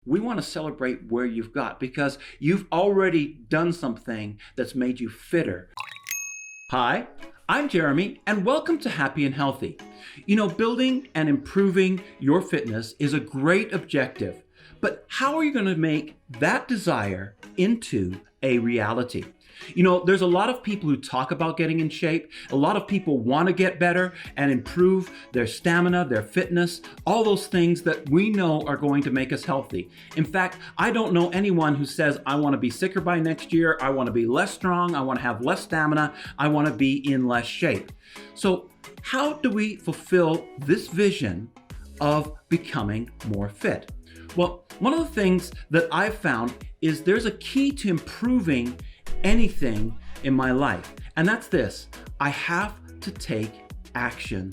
We want to celebrate where you've got because you've already done something that's made you fitter. Hi, I'm Jeremy, and welcome to Happy and Healthy. Building and improving your fitness is a great objective, but how are you going to make that desire into a reality? There's a lot of people who talk about getting in shape. A lot of people want to get better and improve their stamina, their fitness, all those things that we know are going to make us healthy. In fact, I don't know anyone who says, I want to be sicker by next year, I want to be less strong, I want to have less stamina, I want to be in less shape. So how do we fulfill this vision of becoming more fit? Well, one of the things that I've found is there's a key to improving anything in my life, and that's this: I have to take action.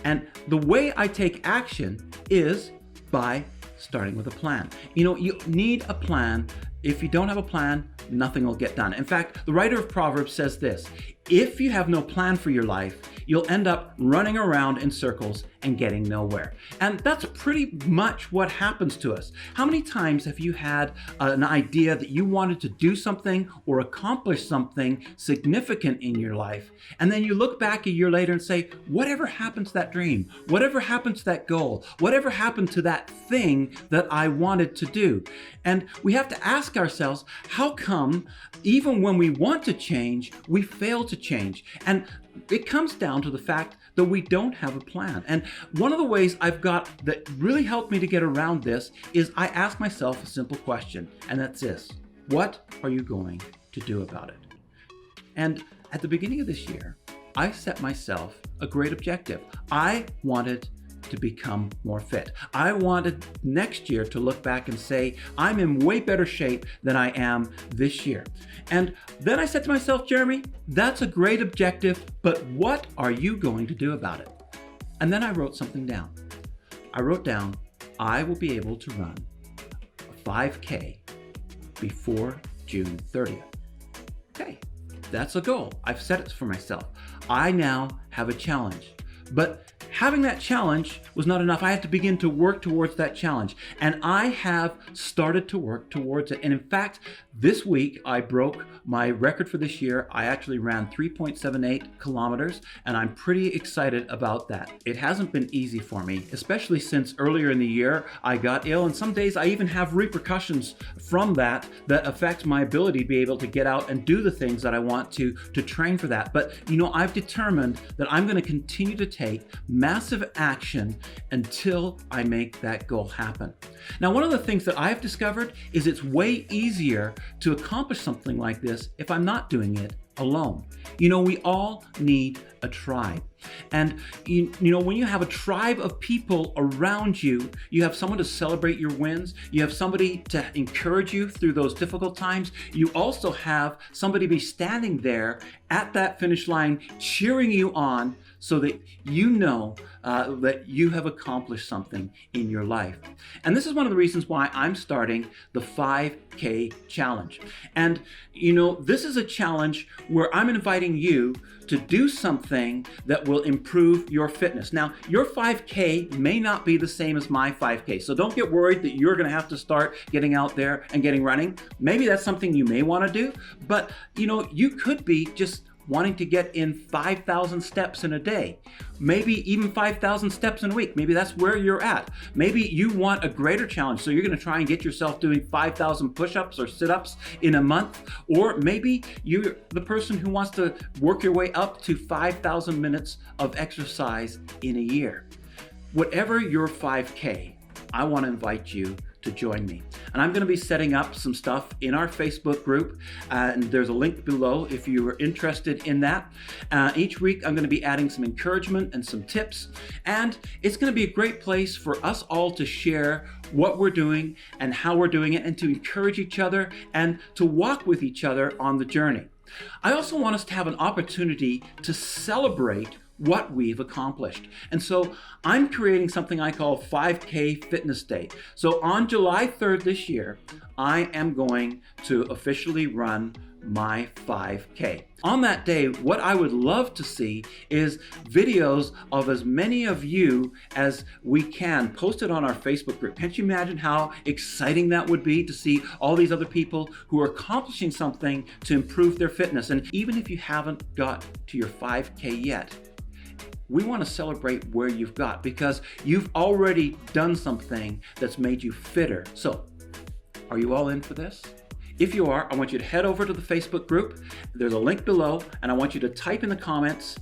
And the way I take action is by starting with a plan. You need a plan. If you don't have a plan, nothing will get done. In fact, the writer of Proverbs says this: if you have no plan for your life, you'll end up running around in circles and getting nowhere. And that's pretty much what happens to us. How many times have you had an idea that you wanted to do something or accomplish something significant in your life, and then you look back a year later and say, whatever happened to that dream? Whatever happened to that goal? Whatever happened to that thing that I wanted to do? And we have to ask ourselves, how come even when we want to change, we fail to change? And it comes down to the fact that we don't have a plan. And one of the ways I've got that really helped me to get around this is I ask myself a simple question, and that's this: what are you going to do about it? And at the beginning of this year, I set myself a great objective. I wanted to become more fit. I wanted next year to look back and say, I'm in way better shape than I am this year. And then I said to myself, Jeremy, that's a great objective, but what are you going to do about it? And then I wrote something down. I wrote down, I will be able to run a 5K before June 30th. Okay, that's a goal. I've set it for myself. I now have a challenge. But having that challenge was not enough. I had to begin to work towards that challenge. And I have started to work towards it. And in fact, this week I broke my record for this year. I actually ran 3.78 kilometers, and I'm pretty excited about that. It hasn't been easy for me, especially since earlier in the year I got ill, and some days I even have repercussions from that affect my ability to be able to get out and do the things that I want to train for that. But I've determined that I'm going to continue to take massive action until I make that goal happen. Now, one of the things that I've discovered is it's way easier to accomplish something like this if I'm not doing it alone. We all need a tribe. And when you have a tribe of people around you, you have someone to celebrate your wins, you have somebody to encourage you through those difficult times, you also have somebody be standing there at that finish line cheering you on so that you know that you have accomplished something in your life. And this is one of the reasons why I'm starting the 5K challenge. And this is a challenge where I'm inviting you to do something that will improve your fitness. Now, your 5K may not be the same as my 5K, so don't get worried that you're going to have to start getting out there and getting running. Maybe that's something you may want to do, but you could be just wanting to get in 5,000 steps in a day, maybe even 5,000 steps in a week. Maybe that's where you're at. Maybe you want a greater challenge, so you're going to try and get yourself doing 5,000 push-ups or sit-ups in a month, or maybe you're the person who wants to work your way up to 5,000 minutes of exercise in a year. Whatever your 5K, I want to invite you to join me. And I'm going to be setting up some stuff in our Facebook group, and there's a link below if you are interested in that. Each week I'm going to be adding some encouragement and some tips, and it's going to be a great place for us all to share what we're doing and how we're doing it, and to encourage each other and to walk with each other on the journey. I also want us to have an opportunity to celebrate what we've accomplished. And so I'm creating something I call 5K Fitness Day. So on July 3rd this year, I am going to officially run my 5K. On that day, what I would love to see is videos of as many of you as we can posted on our Facebook group. Can't you imagine how exciting that would be to see all these other people who are accomplishing something to improve their fitness? And even if you haven't got to your 5K yet, we want to celebrate where you've got, because you've already done something that's made you fitter. So, are you all in for this? If you are, I want you to head over to the Facebook group. There's a link below, and I want you to type in the comments,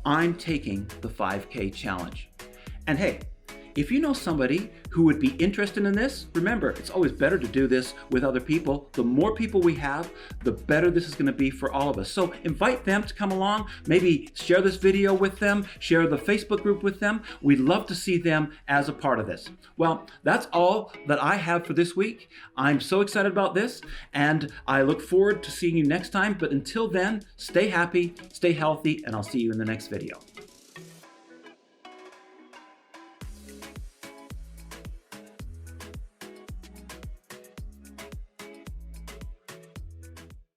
"I'm taking the 5K challenge." And hey, if you know somebody who would be interested in this, remember, it's always better to do this with other people. The more people we have, the better this is going to be for all of us. So invite them to come along. Maybe share this video with them, share the Facebook group with them. We'd love to see them as a part of this. Well, that's all that I have for this week. I'm so excited about this, and I look forward to seeing you next time. But until then, stay happy, stay healthy, and I'll see you in the next video.